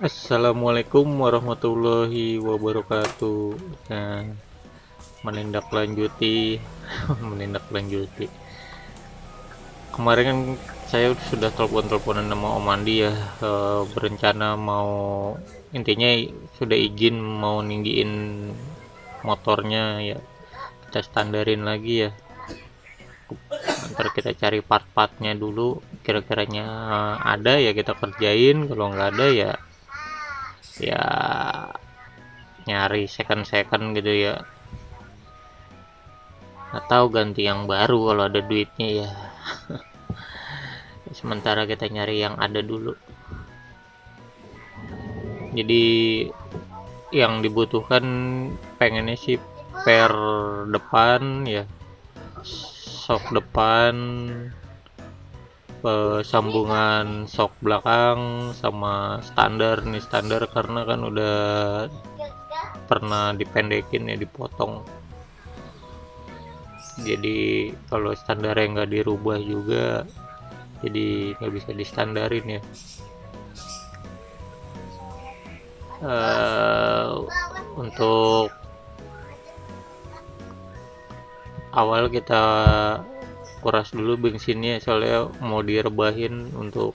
Assalamualaikum warahmatullahi wabarakatuh. Nah, menindaklanjuti, menindaklanjuti. Kemarin kan saya sudah telepon-teleponan sama Om Andi ya, berencana mau, intinya sudah izin mau ninggiin motornya ya, kita standarin lagi ya. Ntar kita cari part-partnya dulu, kira-kiranya ada ya kita kerjain, kalau nggak ada ya ya nyari second gitu ya, atau ganti yang baru kalau ada duitnya ya. Sementara kita nyari yang ada dulu. Jadi yang dibutuhkan pengennya sih per depan ya, sok depan, sambungan sok belakang, sama standar nih, standar karena kan udah pernah dipendekin ya, dipotong. Jadi kalau standarnya nggak dirubah juga, jadi nggak bisa distandarin ya. Untuk awal kita kuras dulu bensinnya, soalnya mau direbahin untuk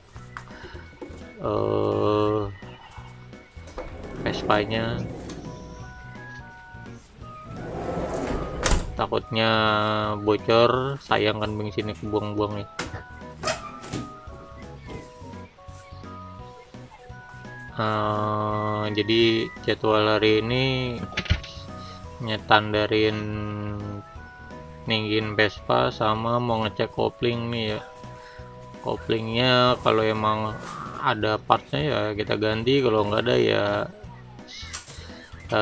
Vespanya, takutnya bocor, sayang kan bensinnya kebuang-buang ya. Jadi jadwal hari ini nyetandarin ninggin Vespa sama mau ngecek kopling nih ya. Koplingnya kalau emang ada partnya ya kita ganti, kalau nggak ada ya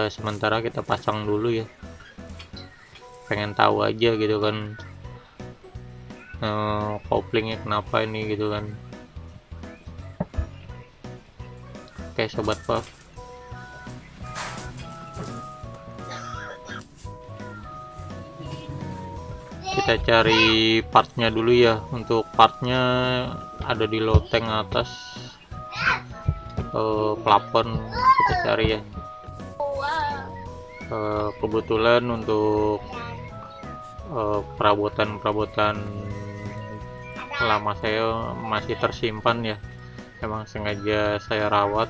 sementara kita pasang dulu ya. Pengen tahu aja gitu kan, koplingnya kenapa ini gitu kan. Oke sobat Puff, kita cari partnya dulu ya. Untuk partnya ada di loteng atas, plafon kita cari ya. Kebetulan untuk perabotan lama saya masih tersimpan ya, emang sengaja saya rawat.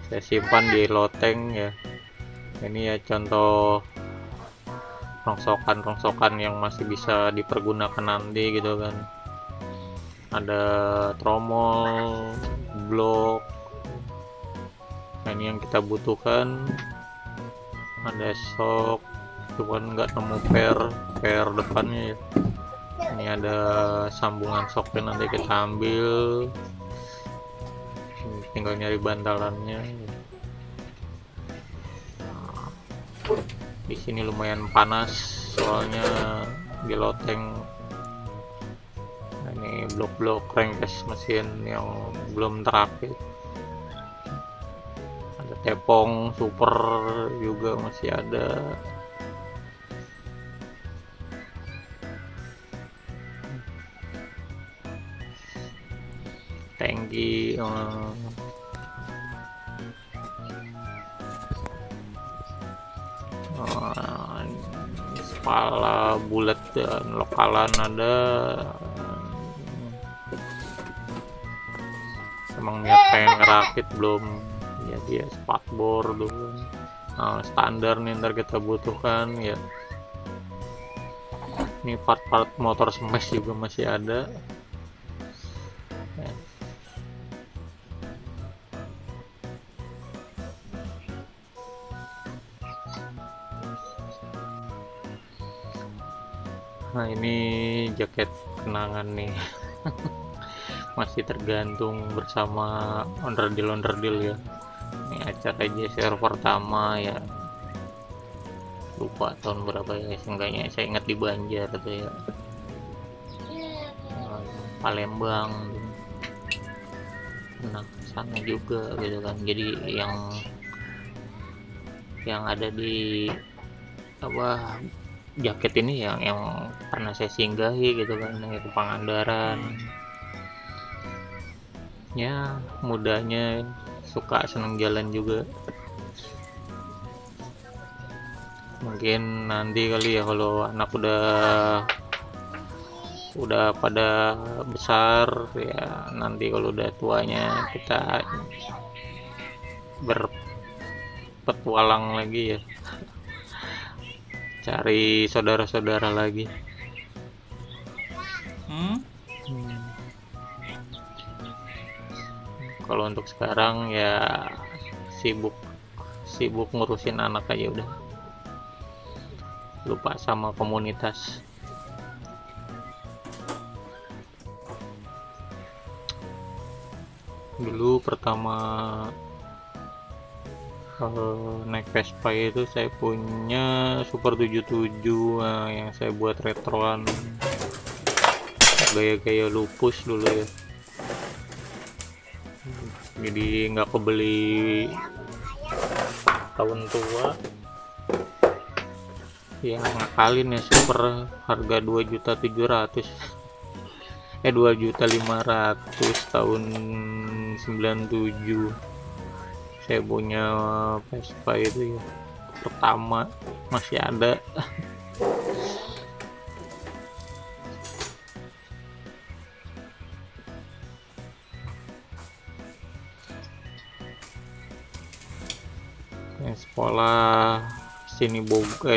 Saya simpan di loteng ya. Ini ya contoh rongsokan yang masih bisa dipergunakan nanti gitu kan. Ada tromol, blok. Nah ini yang kita butuhkan. Ada sok, cuman nggak nemu per depannya ya. Ini ada sambungan soknya, nanti kita ambil, tinggal nyari bantalannya. Di sini lumayan panas soalnya di loteng. Nah, ini blok-blok crankcase mesin yang belum terakit. Ada tepong super juga masih ada. Tangki kepala bulat dan lokalan ada. Emang niat pengen ngerakit belum jadi ya, spakbor dulu. Standar nih ntar kita butuhkan ya. Ini part-part motor smash juga masih ada ya. Nah ini jaket kenangan nih. Masih tergantung bersama onderdil ya. Ini acara JSR pertama ya, lupa tahun berapa ya, seenggaknya saya ingat di Banjar tuh ya, Palembang. Nah sana juga gitu kan. Jadi yang ada di apa jaket ini yang pernah saya singgahi gitu kan, itu Pangandaran ya. Mudahnya suka seneng jalan juga. Mungkin nanti kali ya kalau anak udah pada besar ya, nanti kalau udah tuanya kita berpetualang lagi ya, cari saudara-saudara lagi. Kalau untuk sekarang ya sibuk sibuk ngurusin anak aja udah, lupa sama komunitas. Dulu pertama naik Vespa itu saya punya Super 77, yang saya buat retroan gaya-gaya lupus dulu ya, jadi nggak kebeli tahun tua ya, ngakalin ya. Super harga 2.700.000, 2.500.000 tahun 97. Saya punya Vespa itu ya, pertama, masih ada. Sekolah sini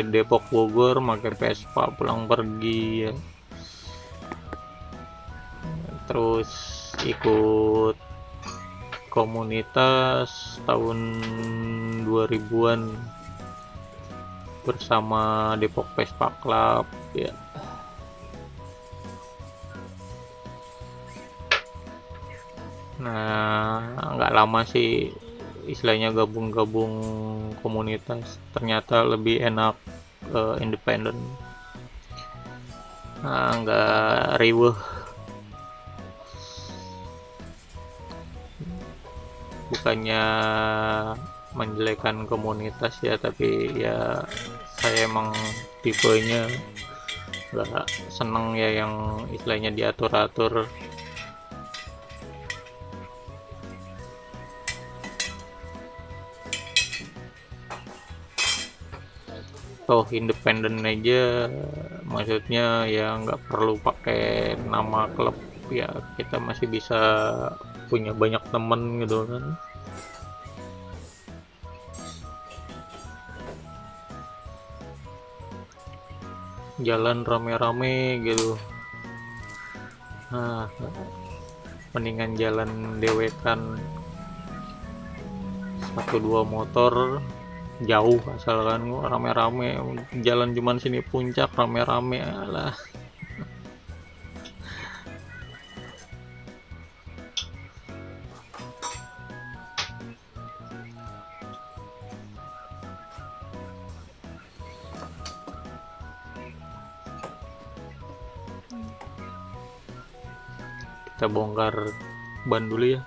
Depok Bogor pakai Vespa pulang pergi ya. Terus ikut komunitas tahun 2000-an bersama Depok Vespa Club ya. Nah, nggak lama sih istilahnya gabung-gabung komunitas, ternyata lebih enak independen. Nah, nggak riweh, bukannya menjelekan komunitas ya, tapi ya saya emang tipenya nggak seneng ya yang istilahnya diatur-atur. Oh, independen aja, maksudnya ya nggak perlu pakai nama klub ya, kita masih bisa punya banyak temen gitu kan. Jalan rame-rame gitu, nah mendingan jalan dewekan 1-2 motor jauh, asalkan rame-rame. Jalan cuman sini puncak rame-rame lah. Kita bongkar ban dulu ya.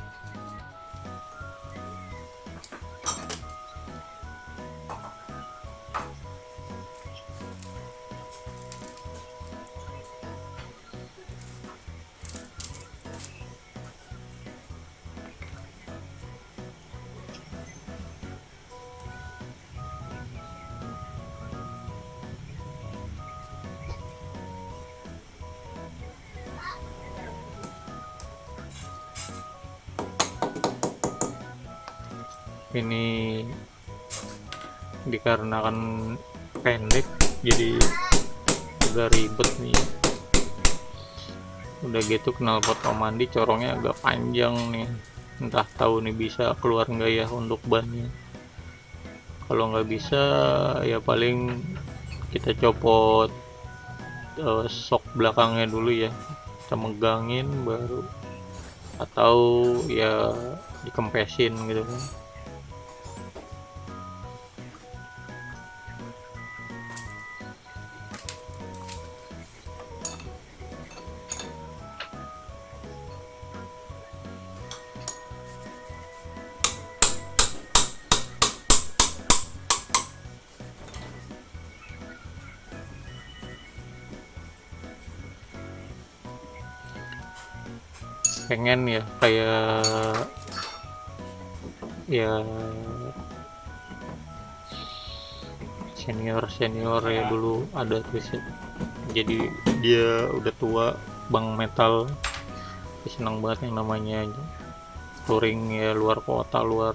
Ini dikarenakan pendek jadi agak ribet nih. Udah gitu knalpot Omandi corongnya agak panjang nih, entah tahu nih bisa keluar nggak ya untuk bannya. Kalau nggak bisa ya paling kita copot sok belakangnya dulu ya, kita megangin baru, atau ya dikempesin gitu kan. Pengen ya kayak ya senior senior ya dulu ada tuh sih. Jadi dia udah tua, bang metal, senang banget yang namanya touring ya, luar kota, luar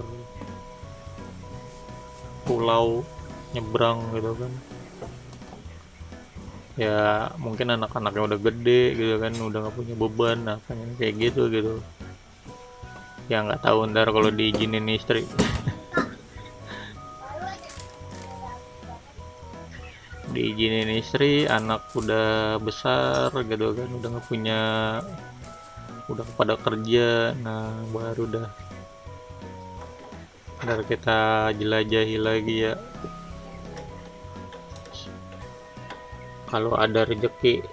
pulau, nyebrang gitu kan. Ya mungkin anak-anaknya udah gede gitu kan, udah nggak punya beban, nah pengen kayak gitu gitu. Ya nggak tahu ntar kalau diizinin istri. Diizinin istri, anak udah besar gitu kan, udah nggak punya, udah pada kerja, nah baru dah ntar kita jelajahi lagi ya kalau ada rezeki.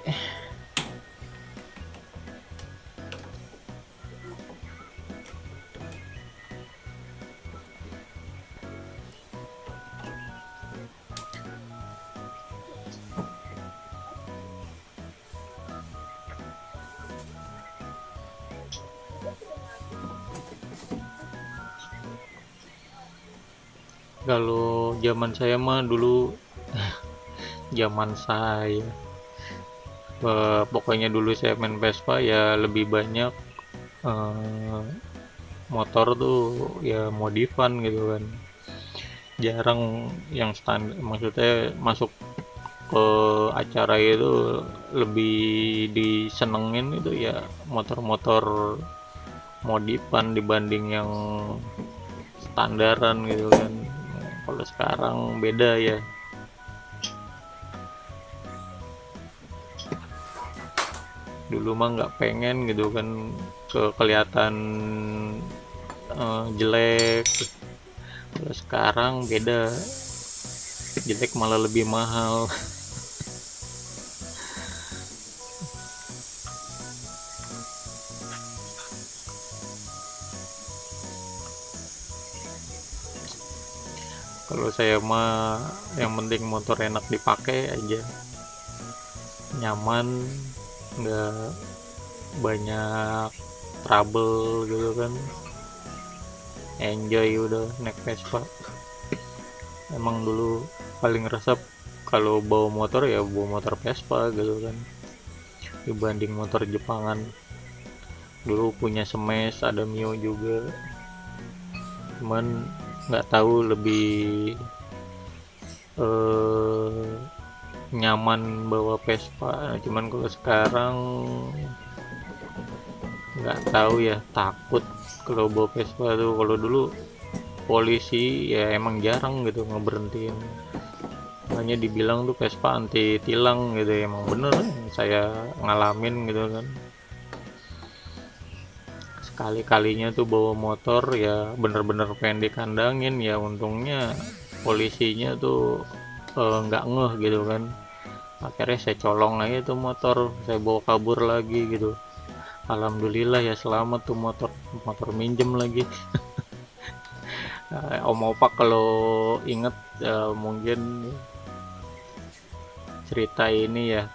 Kalau zaman saya mah dulu, zaman saya pokoknya dulu saya main Vespa ya lebih banyak eh, motor tuh ya modifan gitu kan, jarang yang standar, maksudnya masuk ke acara itu lebih disenengin itu ya motor-motor modifan dibanding yang standaran gitu kan. Kalau sekarang beda ya, dulu mah nggak pengen gitu kan kelihatan jelek. Kalau sekarang beda, jelek malah lebih mahal. Kalau saya mah yang penting motor enak dipakai aja, nyaman, nggak banyak trouble gitu kan, enjoy udah naik Vespa. Emang dulu paling resep kalau bawa motor ya bawa motor Vespa gitu kan, dibanding motor Jepangan. Dulu punya Smash, ada Mio juga, cuman nggak tahu lebih eh, nyaman bawa Vespa. Cuman kalau sekarang nggak tahu ya, takut kalau bawa Vespa tuh. Kalau dulu polisi ya emang jarang gitu ngeberhentiin, hanya dibilang tuh Vespa anti tilang gitu ya. Emang bener saya ngalamin gitu kan, sekali-kalinya tuh bawa motor ya bener-bener pengen dikandangin, ya untungnya polisinya tuh nggak ngeh gitu kan. Akhirnya saya colong aja tuh motor, saya bawa kabur lagi gitu. Alhamdulillah ya selamat tuh motor, motor minjem lagi. Om Opak kalau inget mungkin cerita ini ya,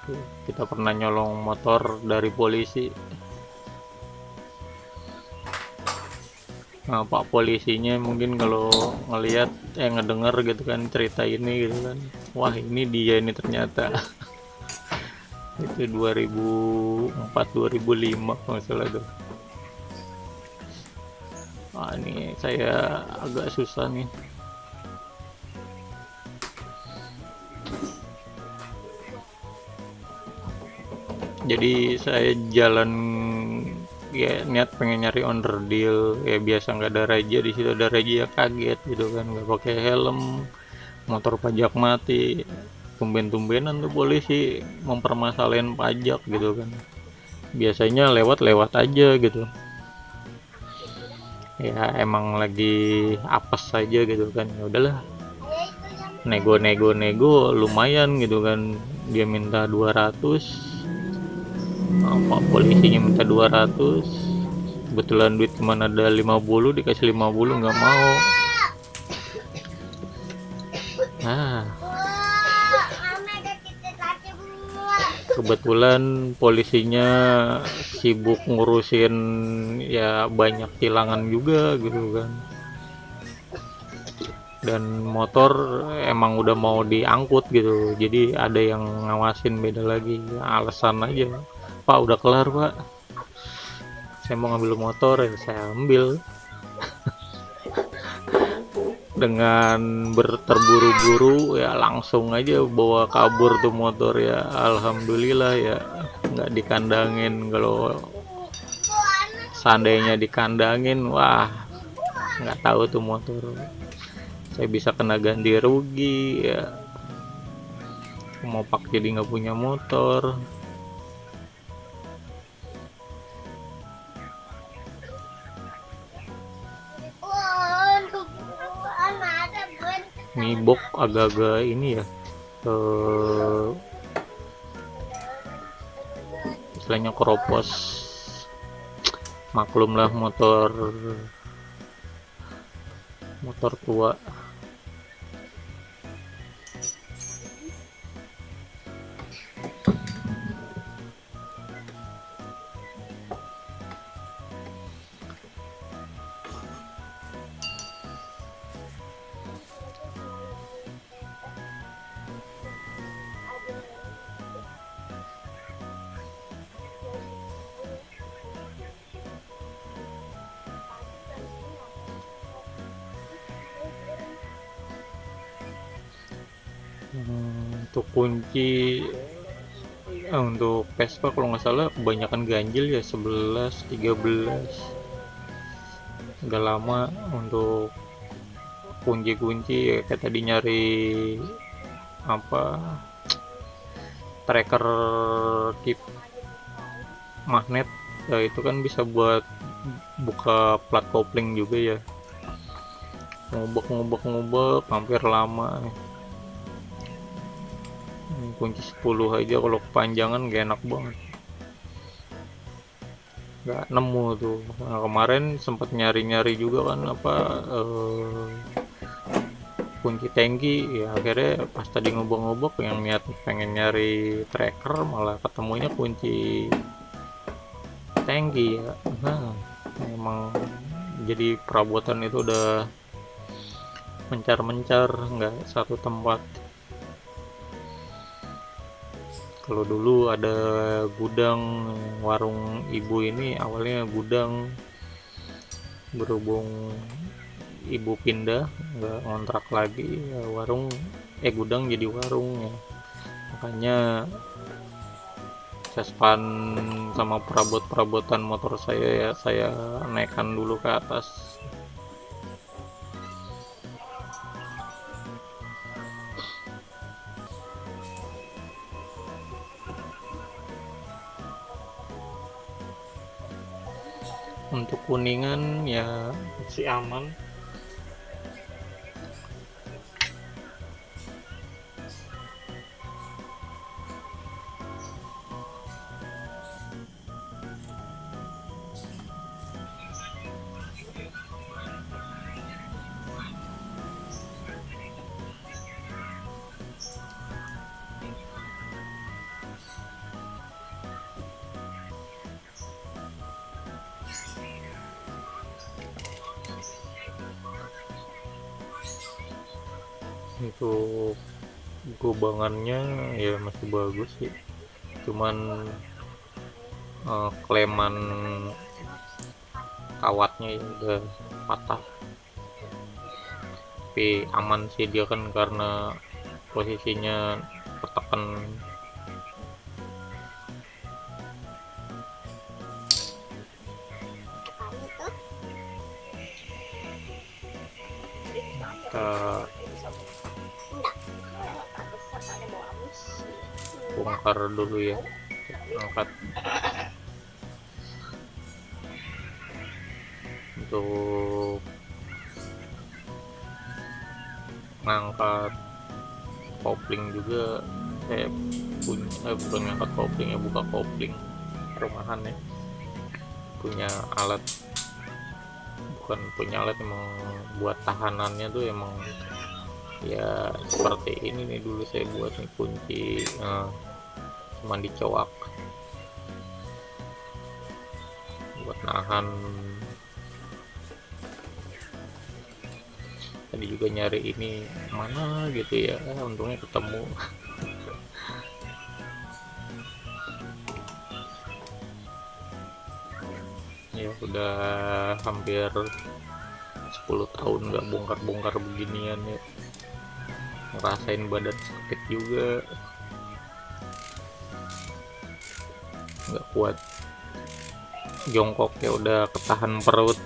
kita pernah nyolong motor dari polisi. Nah, Pak polisinya mungkin kalau ngelihat ngedenger gitu kan cerita ini gitu kan, wah ini dia ini ternyata. Itu 2004 2005 kalau salah tuh. Wah ini saya agak susah nih. Jadi saya jalan ya niat pengen nyari onderdil ya, biasa nggak ada raja, di situ ada raja ya kaget gitu kan, nggak pakai helm, motor pajak mati. Tumben-tumbenan tuh polisi mempermasalahin pajak gitu kan, biasanya lewat-lewat aja gitu ya, emang lagi apes saja gitu kan. Ya udahlah, nego-nego lumayan gitu kan, dia minta 200, Pak polisinya minta 200, kebetulan duit cuma ada 50, dikasih 50 nggak mau. Nah kebetulan polisinya sibuk ngurusin ya banyak tilangan juga gitu kan, dan motor emang udah mau diangkut gitu, jadi ada yang ngawasin beda lagi. Alasan aja, Pak udah kelar Pak, saya mau ngambil motor, ya saya ambil dengan berterburu-buru ya, langsung aja bawa kabur tuh motor ya. Alhamdulillah ya nggak dikandangin. Kalau seandainya dikandangin, wah nggak tahu tuh motor saya bisa kena ganti rugi ya, mau pak jadi nggak punya motor. Mibok agak-agak ini ya, istilahnya keropos, maklum lah motor tua. Untuk kunci, untuk Vespa kalau nggak salah kebanyakan ganjil ya, 11 13. Udah lama untuk kunci-kunci ya, kayak tadi nyari apa, tracker tip magnet ya, itu kan bisa buat buka plat kopling juga ya. Ngubek hampir lama nih. Kunci 10 aja kalau kepanjangan gak enak banget, nggak nemu tuh. Nah, kemarin sempat nyari-nyari juga kan apa, kunci tangki ya. Akhirnya pas tadi ngobok-ngobok yang niat pengen nyari tracker, malah ketemunya kunci tangki ya. Nah, emang jadi perabotan itu udah mencar-mencar, nggak satu tempat. Kalau dulu ada gudang, warung ibu ini awalnya gudang, berhubung ibu pindah nggak ngontrak lagi ya, gudang jadi warung ya. Makanya sespan sama perabot-perabotan motor saya ya, saya naikkan dulu ke atas. Untuk Kuningan ya masih aman. Untuk gubangannya ya masih bagus sih, cuman kleman kawatnya ya udah patah. Tapi aman sih dia kan karena posisinya tertekan. Kita bongkar dulu ya, angkat. Untuk ngangkat kopling juga saya bukan ngangkat kopling ya, buka kopling rumahan ya, punya alat, bukan punya alat, emang buat tahanannya tuh emang ya seperti ini nih. Dulu saya buat nih kunci, cuman dicowak buat nahan. tadi juga nyari ini mana gitu ya, untungnya ketemu. Ya udah hampir 10 tahun nggak bongkar-bongkar beginian ya, ngerasain badan sakit juga, nggak kuat jongkok ya udah ketahan perut.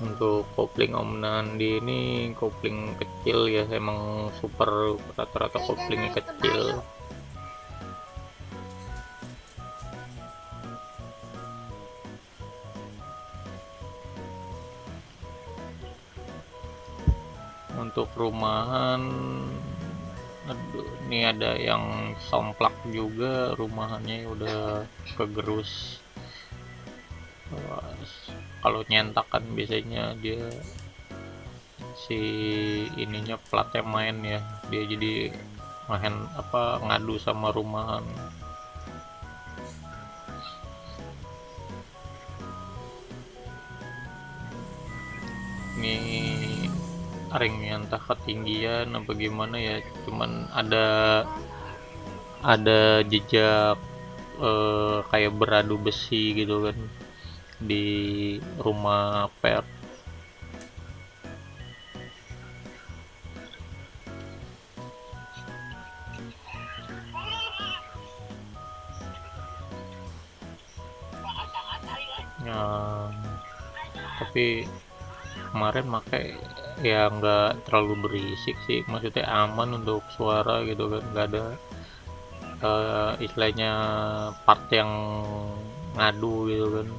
Untuk kopling Om Nandi ini kopling kecil ya, emang super, rata-rata koplingnya kecil. Untuk rumahan, aduh, ini ada yang somplak juga rumahannya udah kegerus. Kalau nyentak kan biasanya dia si ininya platnya main ya, dia jadi main apa ngadu sama rumahan. Ini ringnya entah ketinggian apa gimana ya, cuman ada jejak kayak beradu besi gitu kan di rumah per. Nah, tapi kemarin pakai ya nggak terlalu berisik sih, maksudnya aman untuk suara gitu kan, nggak ada istilahnya part yang ngadu gitu kan.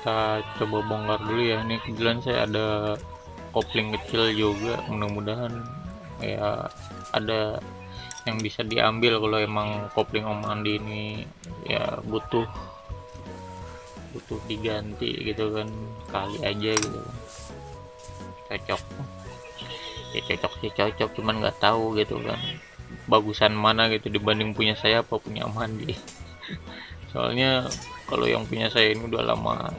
Kita coba bongkar dulu ya, ini kebetulan saya ada kopling kecil juga, mudah-mudahan ya ada yang bisa diambil kalau emang kopling Om Andi ini ya butuh diganti gitu kan, kali aja gitu kan. Cocok ya, cocok sih cocok, cuman nggak tahu gitu kan bagusan mana gitu dibanding punya saya apa punya Om Andi. Soalnya kalau yang punya saya ini udah lama,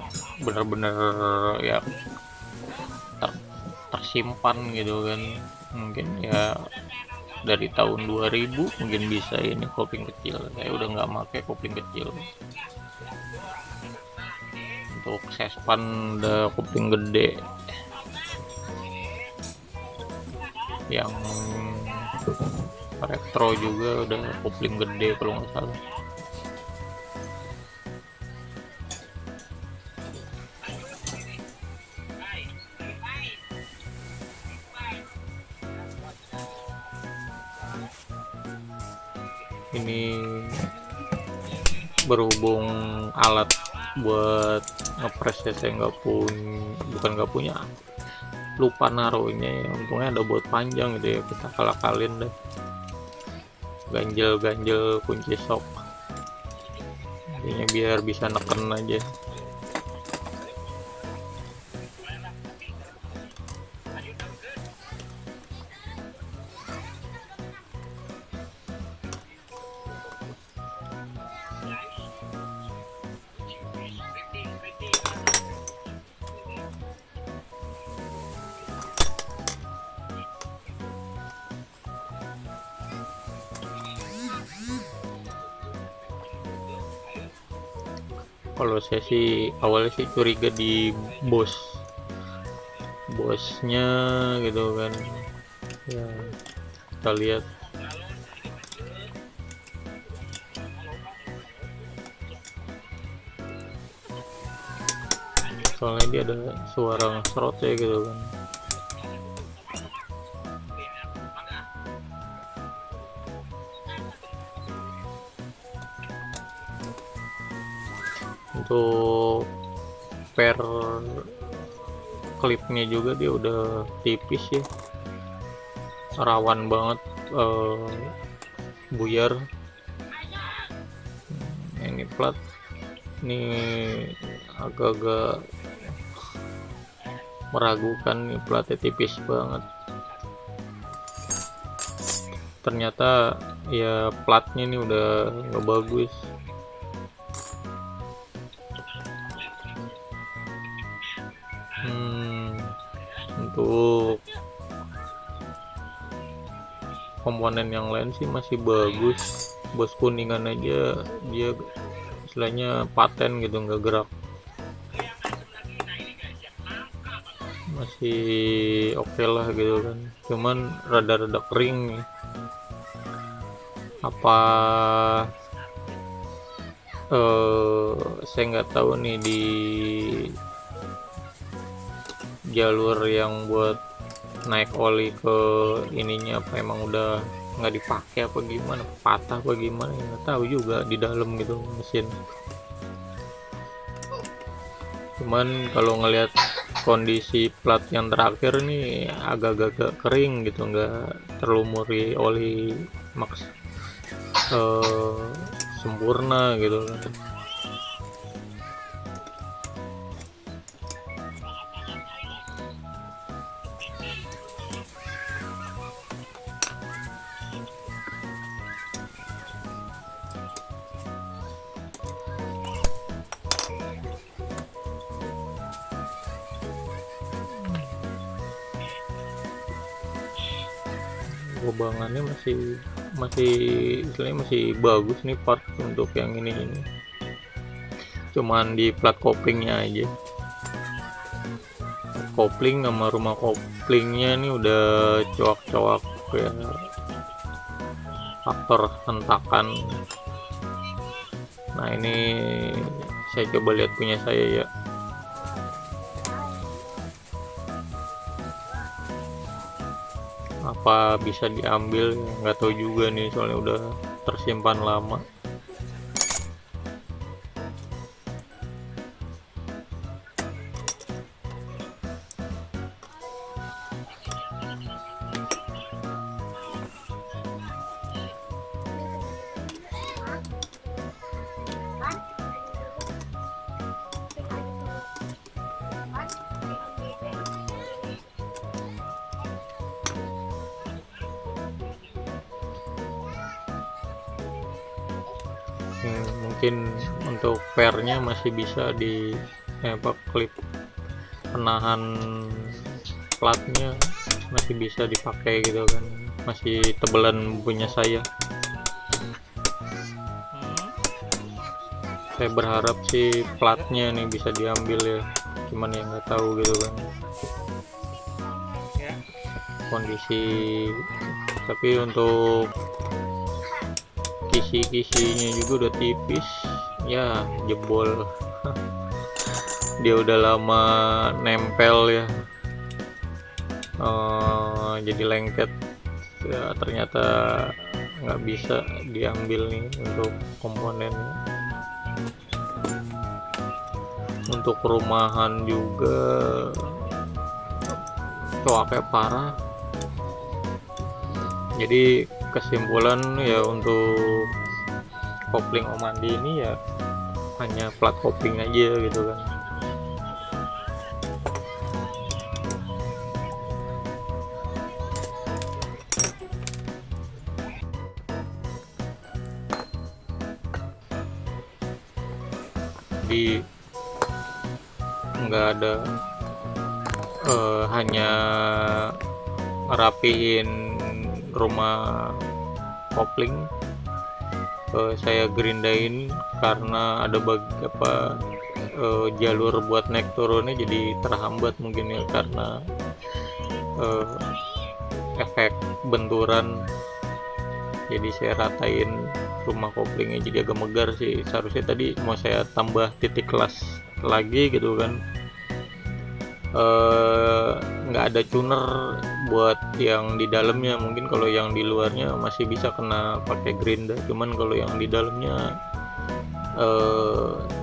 bener-bener ya tersimpan gitu kan, mungkin ya dari tahun 2000 mungkin bisa. Ini kopling kecil, saya udah nggak pakai kopling kecil. Untuk sespan udah kopling gede yang retro juga, udah kopling gede kalau nggak salah. Ini berhubung alat buat ngepres ya saya nggak punya, bukan nggak punya, lupa naruhnya ya. Untungnya ada buat panjang gitu ya, kita kalak-kalin deh, ganjel kunci sok jadinya biar bisa neken aja. Kalau saya sih awalnya sih curiga di bosnya gitu kan ya, kita lihat soalnya dia ada suara ngesrot ya gitu kan. Untuk per klipnya juga dia udah tipis ya, rawan banget buyar. Ini plat ini agak-agak meragukan nih, platnya tipis banget. Ternyata ya platnya ini udah nggak bagus. Untuk komponen yang lain sih masih bagus. Bos kuningan aja dia istilahnya paten gitu, nggak gerak, masih oke lah gitu kan. Cuman rada-rada kering nih. Apa saya nggak tahu nih di jalur yang buat naik oli ke ininya apa emang udah nggak dipakai apa gimana, patah apa gimana, nggak tahu juga di dalam gitu mesin. Cuman kalau ngelihat kondisi plat yang terakhir nih agak-agak kering gitu, nggak terlumuri oli maks sempurna gitu kan. Lubangannya masih masih istilahnya masih bagus nih part untuk yang ini cuman di plat koplingnya aja. Kopling sama rumah koplingnya nih udah coak-coak ya, faktor hentakan. Nah ini saya coba lihat punya saya ya. Apa bisa diambil, nggak tahu juga nih soalnya udah tersimpan lama. Mungkin untuk pernya masih bisa di klip penahan platnya masih bisa dipakai gitu kan, masih tebelan punya saya. Saya berharap sih platnya nih bisa diambil ya, cuman ya nggak tahu gitu kan kondisi. Tapi untuk kisi-kisinya juga udah tipis ya, jebol. Dia udah lama nempel ya, jadi lengket ya, ternyata nggak bisa diambil nih untuk komponen. Untuk perumahan juga coaknya parah. Jadi kesimpulan ya untuk kopling Omandi ini ya hanya plat kopling aja gitu kan. Jadi nggak ada hanya rapiin rumah kopling, saya gerindain karena ada beberapa jalur buat naik turunnya jadi terhambat mungkin ya, karena efek benturan. Jadi saya ratain rumah koplingnya jadi agak megar sih. Seharusnya tadi mau saya tambah titik kelas lagi gitu kan, nggak ada tuner buat yang di dalamnya. Mungkin kalau yang di luarnya masih bisa kena pakai gerinda, cuman kalau yang di dalamnya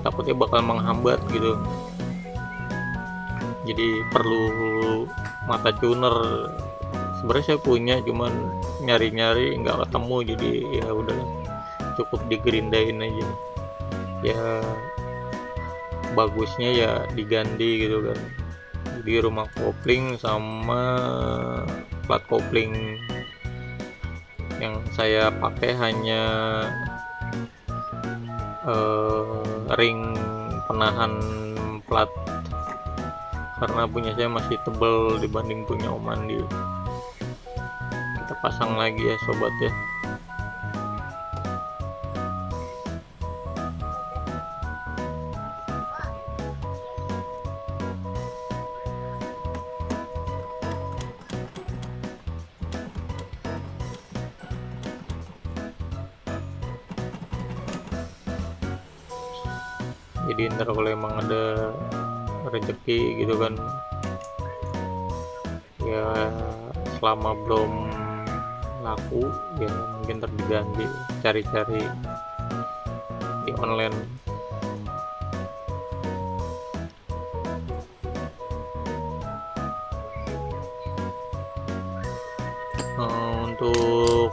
takutnya bakal menghambat gitu. Jadi perlu mata tuner. Sebenarnya saya punya, cuman nyari-nyari nggak ketemu, jadi ya udah cukup digerindain aja ya. Bagusnya ya diganti gitu kan, jadi rumah kopling sama plat kopling yang saya pakai hanya ring penahan plat, karena punya saya masih tebal dibanding punya Om Andi. Kita pasang lagi ya sobat ya. Jadi ntar kalau emang ada rezeki gitu kan ya, selama belum laku ya mungkin terdiganti, cari-cari di online. Untuk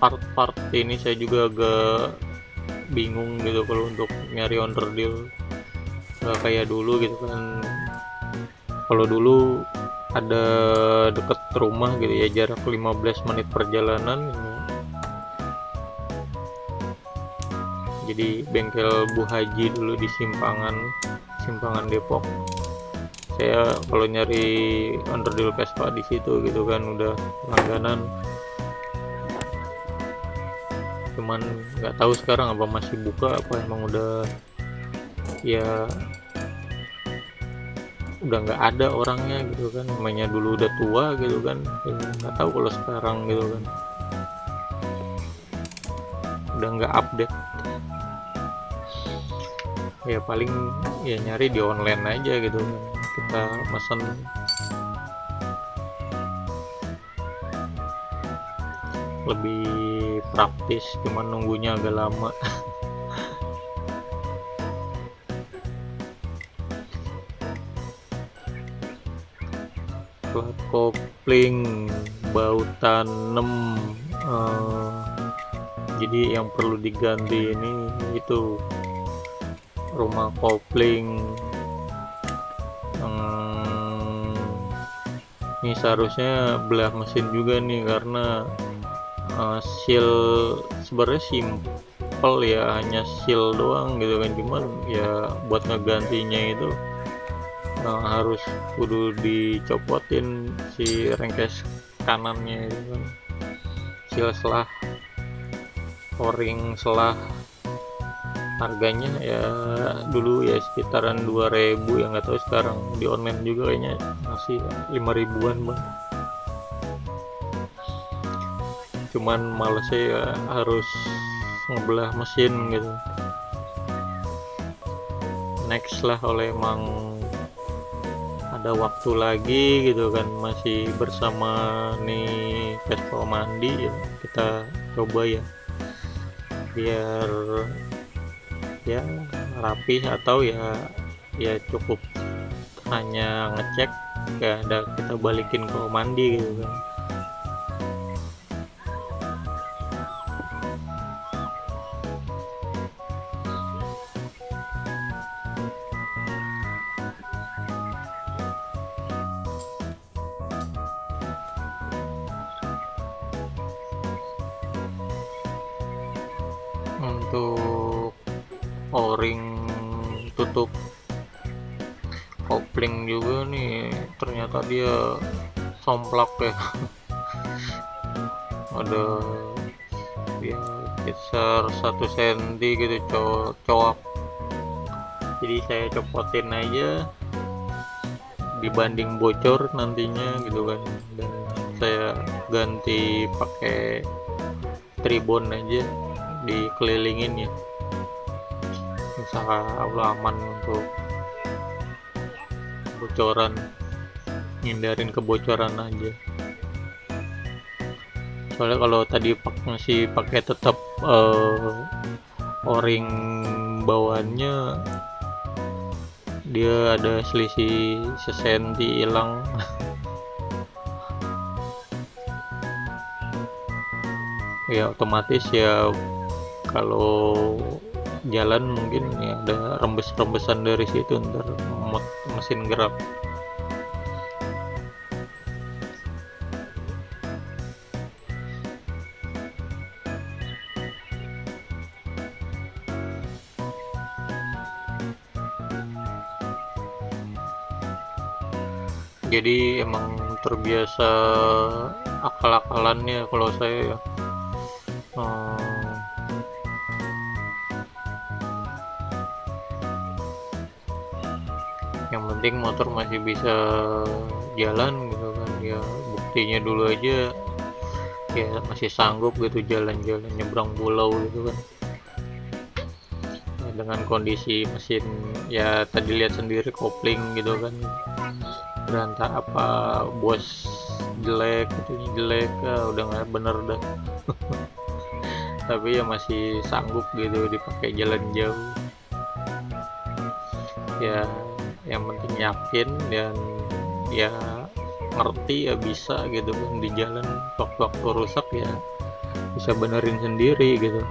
part-part ini saya juga agak bingung gitu kalau untuk nyari onderdil, nggak kayak dulu gitu kan. Kalau dulu ada deket rumah gitu ya, jarak 15 menit perjalanan, jadi bengkel Bu Haji dulu di Simpangan Depok. Saya kalau nyari onderdil Vespa di situ gitu kan udah langganan. Cuman nggak tahu sekarang apa masih buka, apa emang udah ya udah nggak ada orangnya gitu kan, namanya dulu udah tua gitu kan ya, nggak tahu kalau sekarang gitu kan udah nggak update ya. Paling ya nyari di online aja gitu kan, kita mesen lebih praktis, cuman nunggunya agak lama. Plat kopling, baut tanem, jadi yang perlu diganti ini itu rumah kopling. Ini seharusnya belah mesin juga nih, karena seal sebenarnya simple ya, hanya seal doang gitu kan, cuman ya buat ngegantinya itu harus kudu dicopotin si rengkes kanannya itu kan, seal selah, o-ring selah. Harganya ya dulu ya sekitaran 2000 ya, nggak tahu sekarang di online juga kayaknya masih 5000-an bang. Cuman males ya harus ngebelah mesin gitu. Next lah, oleh emang ada waktu lagi gitu kan, masih bersama nih Vespa Mandi ya, kita coba ya biar ya rapi, atau ya cukup hanya ngecek ya ada kita balikin ke Mandi gitu kan. Untuk o-ring tutup kopling juga nih, ternyata dia somplak ya. Ada ya sekitar 1 cm gitu coak, jadi saya copotin aja dibanding bocor nantinya gitu kan, dan saya ganti pakai tribon aja dikelilingin ya, insya Allah aman untuk kebocoran, hindarin kebocoran aja. Soalnya kalau tadi masih pakai tetap o-ring bawaannya, dia ada selisih sesenti hilang. ya otomatis ya kalau jalan mungkin ya ada rembes-rembesan dari situ ntar mesin gerak. Jadi emang terbiasa akal-akalannya kalau saya ya. Eh, yang penting motor masih bisa jalan gitu kan ya, buktinya dulu aja ya masih sanggup gitu jalan-jalan nyebrang pulau gitu kan ya, dengan kondisi mesin ya tadi lihat sendiri kopling gitu kan berantah apa bos jelek itu jelek udah nggak bener dah. Tapi ya masih sanggup gitu dipakai jalan jauh ya, yang penting yakin dan ya ngerti ya bisa gitu kan di jalan waktu-waktu rusak ya bisa benerin sendiri gitu.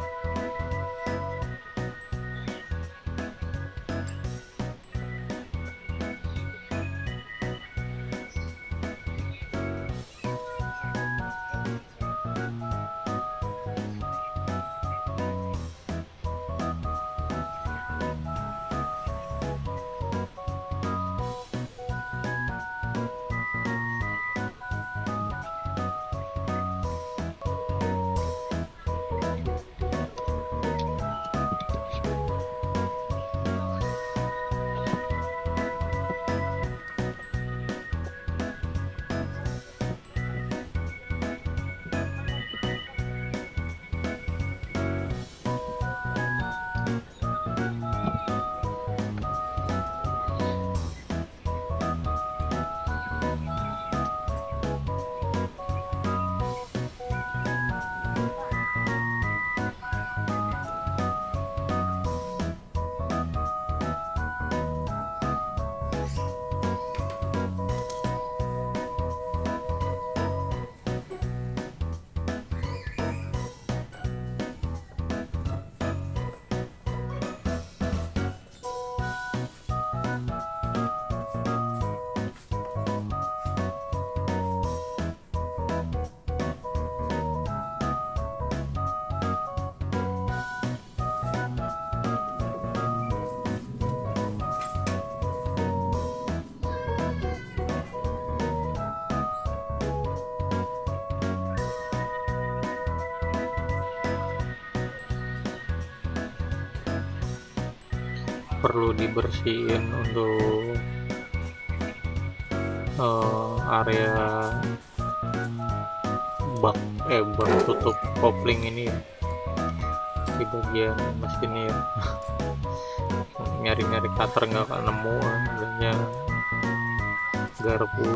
Perlu dibersihin untuk area bak bak tutup kopling ini ya, di bagian mesin ya. Nyari-nyari cutter nggak nemu adanya garpu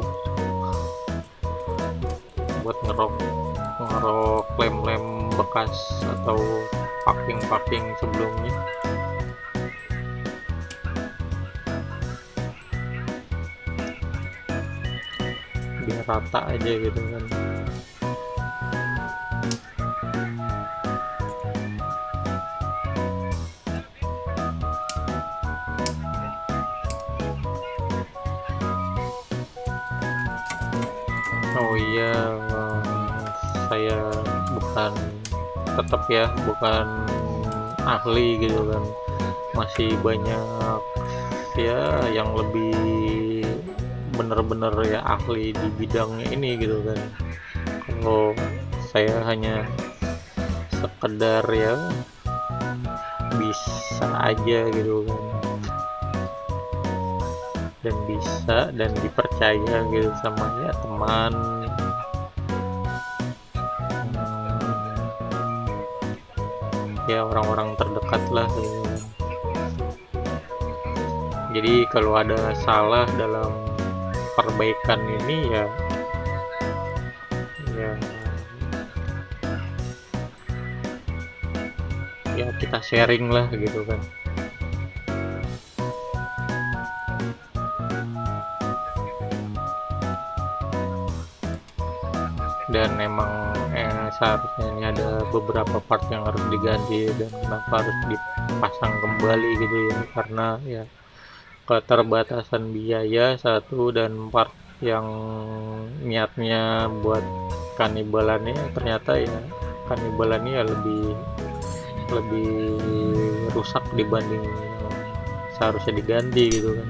buat ngerok lem-lem bekas atau packing sebelumnya. Biar rata aja gitu kan. Oh iya, saya bukan tetap ya bukan ahli gitu kan, masih banyak ya yang lebih bener-bener ya ahli di bidangnya ini gitu kan. Kalau saya hanya sekedar ya bisa aja gitu kan, dan bisa dan dipercaya gitu sama ya teman. Ya orang-orang terdekat lah gitu. Jadi kalau ada salah dalam perbaikan ini ya ya ya kita sharing lah gitu kan. Dan emang seharusnya ini ada beberapa part yang harus diganti dan kenapa harus dipasang kembali gitu ya, karena ya keterbatasan biaya satu, dan part yang niatnya buat kanibalannya ternyata ya kanibalannya ya lebih lebih rusak dibanding yang seharusnya diganti gitu kan.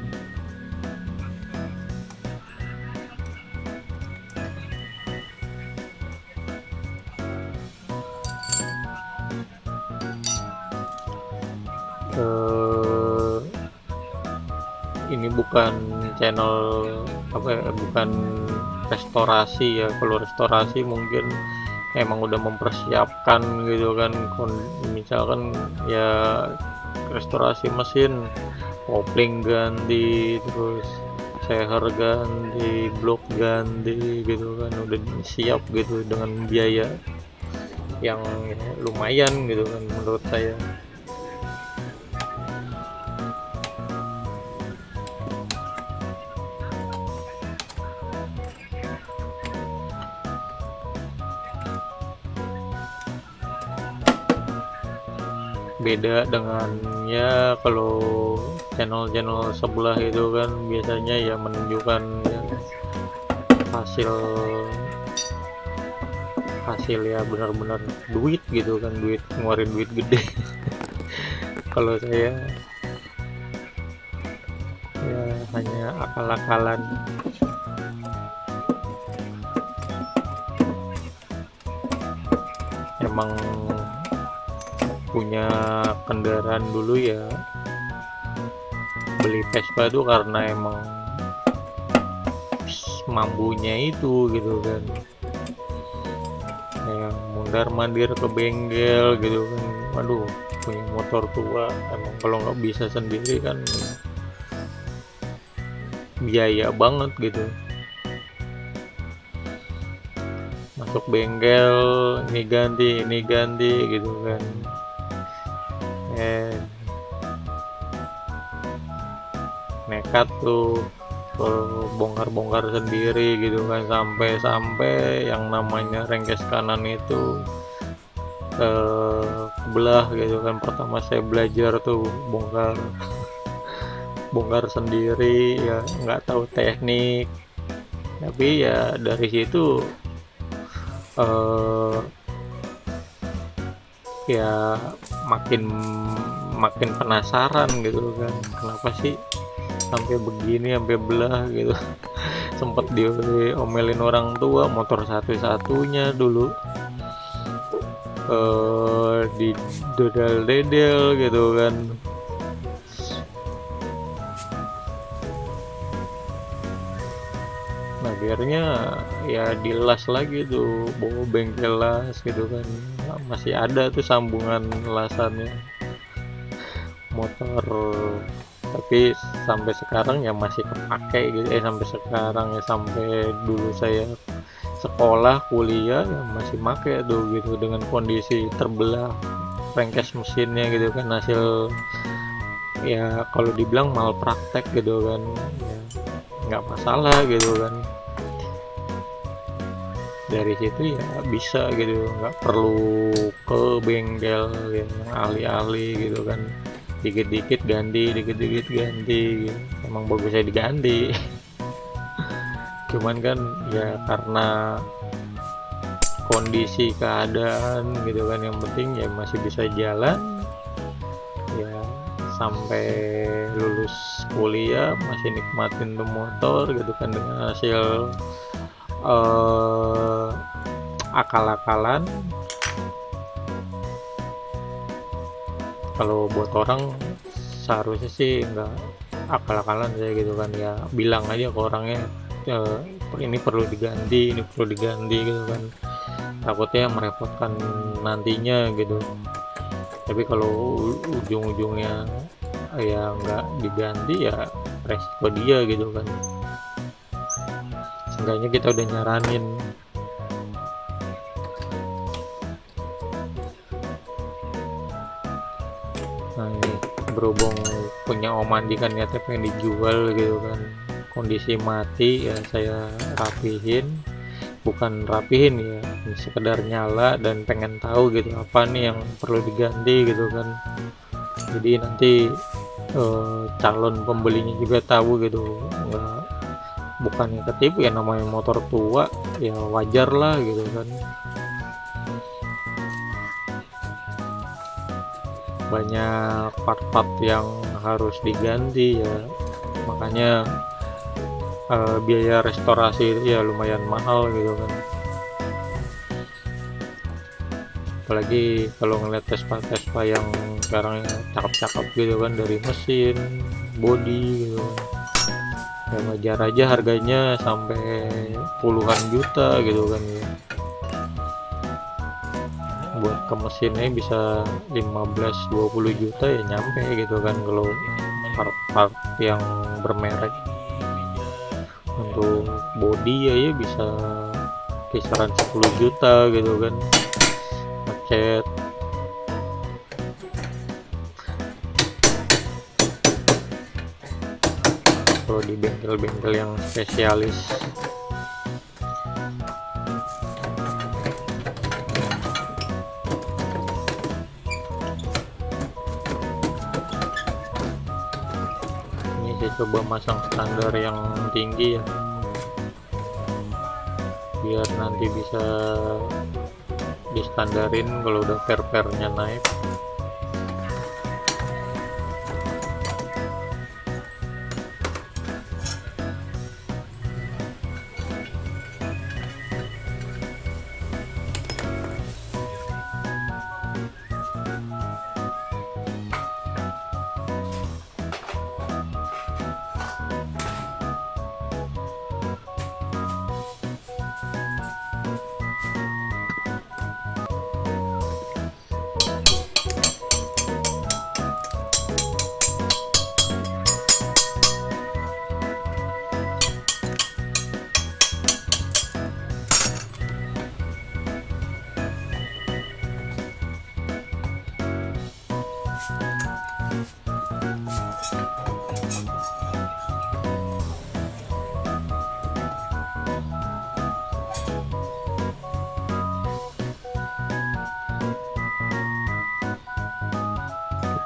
eh, ini bukan channel apa ya, bukan restorasi ya. Kalau restorasi mungkin emang udah mempersiapkan gitu kan, misalkan ya restorasi mesin, kopling ganti, terus seher ganti, blok ganti gitu kan, udah siap gitu dengan biaya yang lumayan gitu kan menurut saya. Beda dengan ya kalau channel-channel sebelah itu kan biasanya ya menunjukkan ya hasil hasil ya benar-benar duit gitu kan, duit ngeluarin duit gede. Kalau saya ya hanya akal-akalan. Emang punya kendaraan dulu ya beli Vespa tuh karena emang mampunya itu gitu kan, kayak mundar mandir ke bengkel gitu kan. Waduh, punya motor tua emang kalau nggak bisa sendiri kan biaya banget gitu. Masuk bengkel, ini ganti gitu kan. Nekat tuh bongkar-bongkar sendiri gitu kan, sampai yang namanya rengkes kanan itu kebelah gitu kan. Pertama saya belajar tuh bongkar sendiri ya, nggak tahu teknik, tapi ya dari situ ya makin makin penasaran gitu kan, kenapa sih sampai begini, sampai belah gitu. Sempet diomelin orang tua, motor satu-satunya dulu di dedel gitu kan. Nah akhirnya ya dilas lagi tuh, bawa bengkel las gitu kan. Nah, masih ada tuh sambungan lasannya motor, tapi sampai sekarang ya masih kepake gitu. Sampai sekarang ya, sampai dulu saya sekolah kuliah ya masih make tuh gitu, dengan kondisi terbelah rengkes mesinnya gitu kan. Hasil ya kalau dibilang malpraktek gitu kan ya, nggak masalah gitu kan. Dari situ ya bisa gitu, nggak perlu ke bengkel yang ahli-ahli gitu kan. Dikit-dikit ganti gitu. Emang bagusnya diganti. Cuman kan ya karena kondisi keadaan gitu kan, yang penting ya masih bisa jalan ya, sampai lulus kuliah masih nikmatin tuh motor gitu kan, dengan hasil akal-akalan. Kalau buat orang seharusnya sih nggak akal-akalan saya gitu kan, ya bilang aja ke orangnya ini perlu diganti gitu kan, takutnya merepotkan nantinya gitu. Tapi kalau ujung-ujungnya ya nggak diganti ya resiko dia gitu kan. Seenggaknya kita udah nyaranin. Nah ini berhubung punya Om Andi kan ya, tapi yang dijual gitu kan, kondisi mati ya saya rapihin, bukan rapihin ya, sekedar nyala dan pengen tahu gitu apa nih yang perlu diganti gitu kan. Jadi nanti calon pembelinya juga tahu gitu, nggak bukannya ketipu ya, namanya motor tua ya wajar lah gitu kan, banyak part-part yang harus diganti ya, makanya biaya restorasi itu ya lumayan mahal gitu kan. Apalagi kalau ngeliat Vespa-Vespa yang sekarang yang cakep-cakep gitu kan, dari mesin, body gitu kan, ya wajar aja harganya sampai puluhan juta gitu kan ya. Buat ke mesinnya bisa 15-20 juta ya nyampe gitu kan, kalau part-part yang bermerek. Untuk body ya bisa kisaran 10 juta gitu kan, ngecat. Kalau di bengkel-bengkel yang spesialis. Ini saya coba masang standar yang tinggi ya, biar nanti bisa distandarin kalau udah per-pernya naik.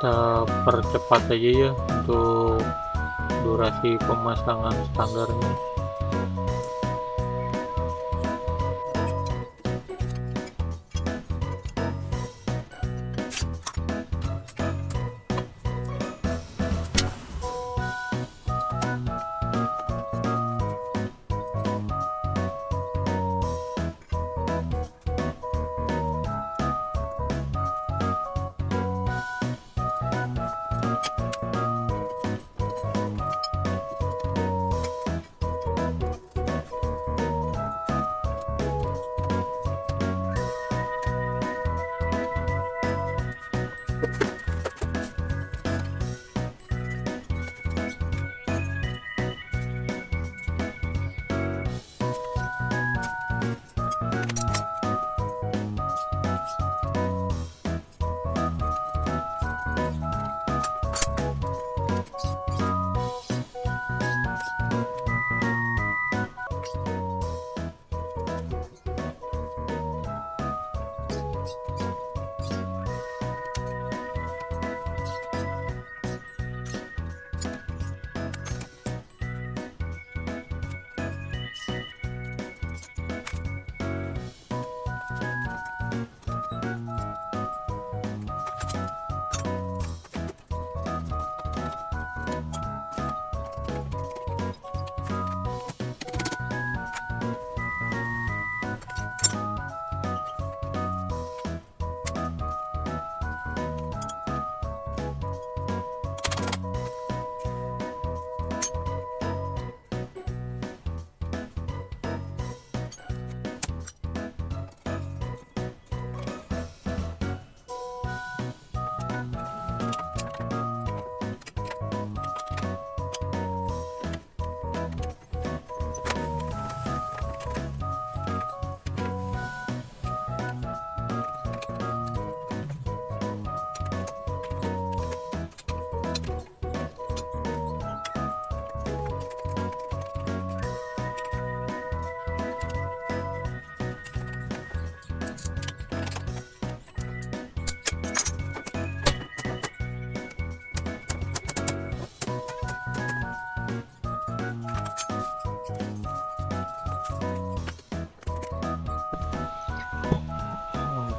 Kita percepat aja ya untuk durasi pemasangan standarnya.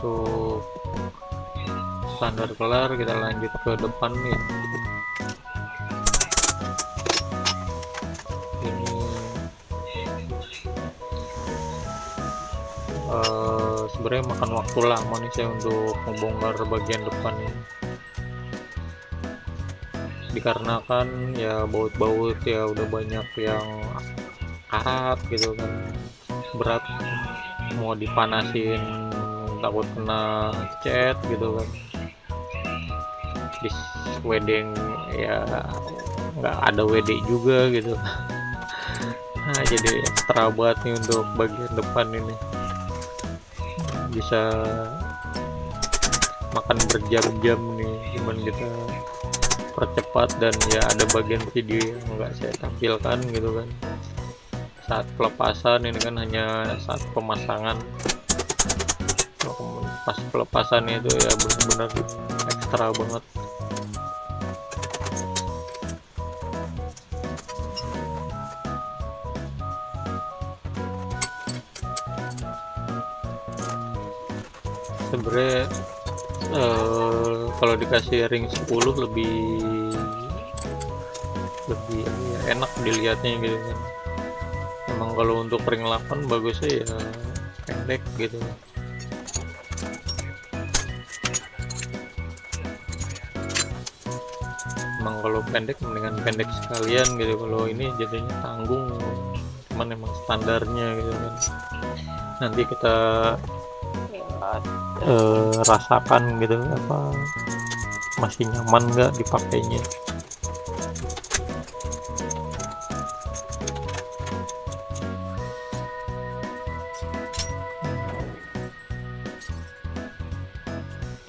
untuk standar kelar, kita lanjut ke depan nih. Ini sebenarnya makan waktu lama nih saya untuk membongkar bagian depan ini, dikarenakan ya baut-baut ya udah banyak yang karat gitu kan, berat, mau dipanasin takut kena cat gitu kan, di wedding ya nggak ada WD juga gitu. Nah, jadi ekstra banget nih untuk bagian depan ini, bisa makan berjam-jam nih cuman kita percepat, dan ya ada bagian video yang nggak saya tampilkan gitu kan saat pelepasan. Ini kan hanya saat pemasangan, pas pelepasannya itu ya benar-benar ekstra banget. Sebenarnya kalau dikasih ring 10 lebih ya, enak dilihatnya gitu kan. Emang kalau untuk ring 8 bagusnya ya pendek gitu. Emang kalau pendek mendingan pendek sekalian gitu, kalau ini jadinya tanggung, cuman emang standarnya gitu kan. Nanti kita rasakan gitu apa masih nyaman nggak dipakainya.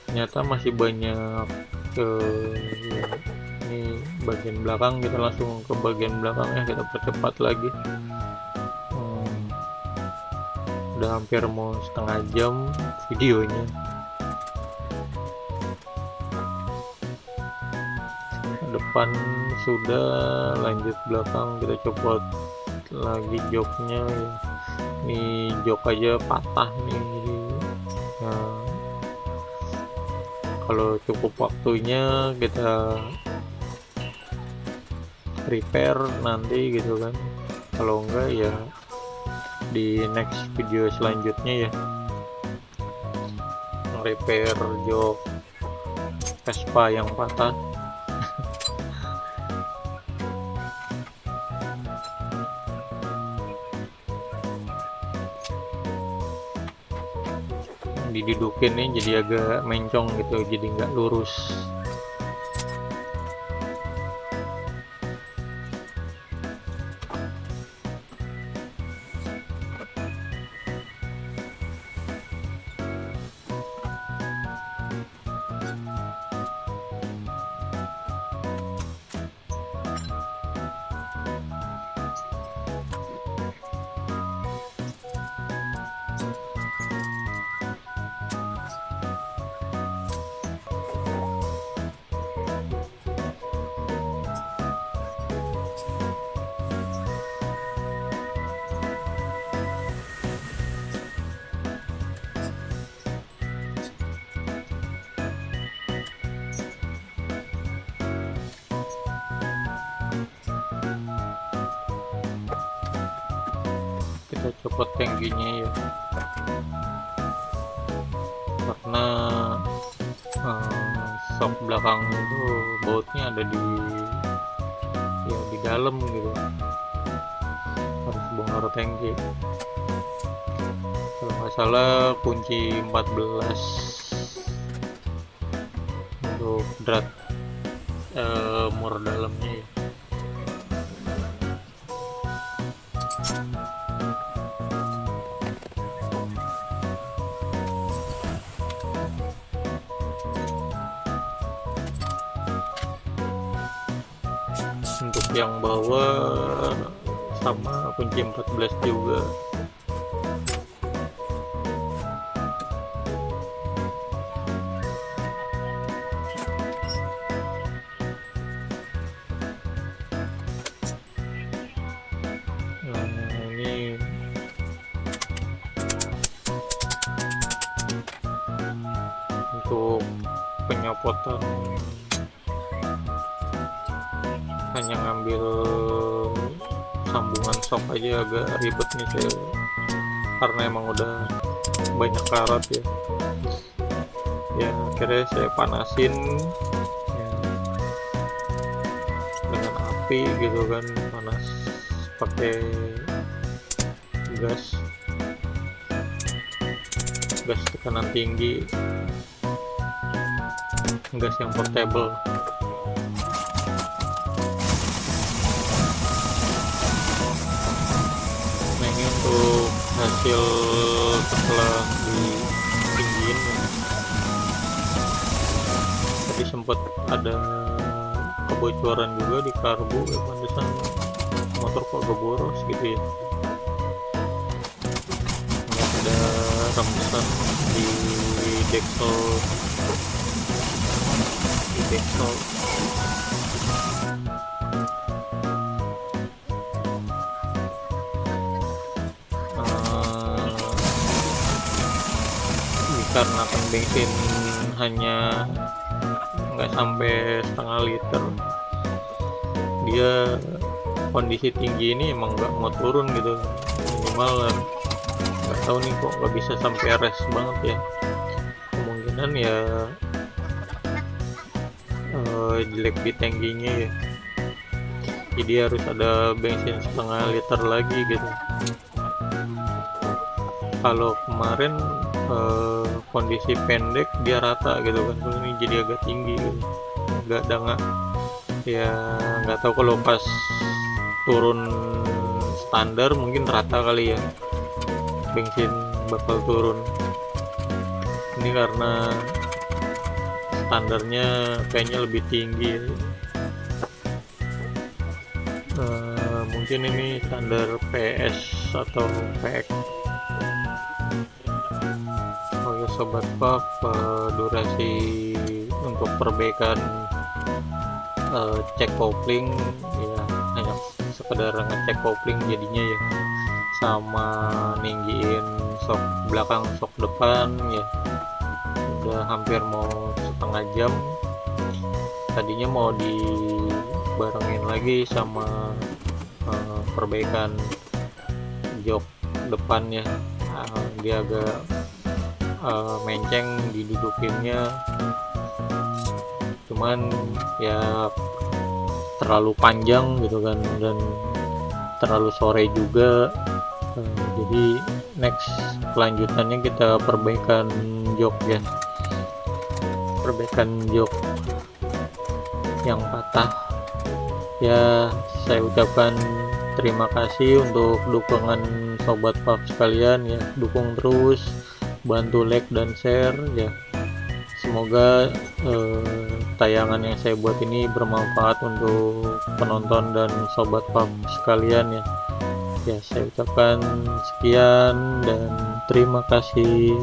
Ternyata masih banyak ya, ini bagian belakang, kita langsung ke bagian belakangnya, kita percepat lagi. Udah hampir mau setengah jam videonya. Depan sudah, lanjut belakang, kita copot lagi joknya ya. Ini jok aja patah nih, jadi nah, kalau cukup waktunya kita repair nanti gitu kan, kalau enggak ya di next video selanjutnya ya repair jok Vespa yang patah. Didudukin nih jadi agak mencong gitu, jadi nggak lurus. Kita copot tangkinya ya, karena sok belakang itu bautnya ada di dalam gitu, harus bongkar tangki. Kalau nggak salah kunci 14 untuk drat mur dalamnya ya. Untuk yang bawah sama kunci 14 juga. Nah, ini pengapotan hanya ngambil sambungan sok aja agak ribet nih saya, karena emang udah banyak karat ya. Ya akhirnya saya panasin ya, dengan api gitu kan, panas pakai gas tekanan tinggi, gas yang portable. Nah ini untuk hasil setelah ditinggiin ya. Tadi sempat ada kebocoran juga di karbu ya, pantesan motor kok agak boros gitu ya. Nggak ada rembesan di deksel dikarenakan bensin hanya nggak sampai setengah liter, dia kondisi tinggi ini emang nggak mau turun gitu, minimal nggak tahu nih kok nggak bisa sampai res banget ya. Kemungkinan ya jelek di tangkinya ya, jadi harus ada bensin setengah liter lagi gitu. Kalau kemarin kondisi pendek dia rata gitu kan, kalau ini jadi agak tinggi gitu, agak dangak ya. Nggak tahu kalau pas turun standar mungkin rata kali ya, bensin bakal turun. Ini karena standarnya kayaknya lebih tinggi. Mungkin ini standar PS atau PX. Oh ya sobat Puff, durasi untuk perbaikan cek kopling ya hanya sekedar ngecek kopling jadinya ya, sama ninggiin sok belakang sok depan ya, udah hampir mau setengah jam. Tadinya mau dibarengin lagi sama perbaikan jok depannya, dia agak menceng didudukinnya, cuman ya terlalu panjang gitu kan, dan terlalu sore juga. Jadi next kelanjutannya kita perbaikan jok ya, perbaikan jok yang patah ya. Saya ucapkan terima kasih untuk dukungan sobat Puff sekalian ya, dukung terus, bantu like dan share ya. Semoga tayangan yang saya buat ini bermanfaat untuk penonton dan sobat Puff sekalian ya. Ya saya ucapkan sekian dan terima kasih.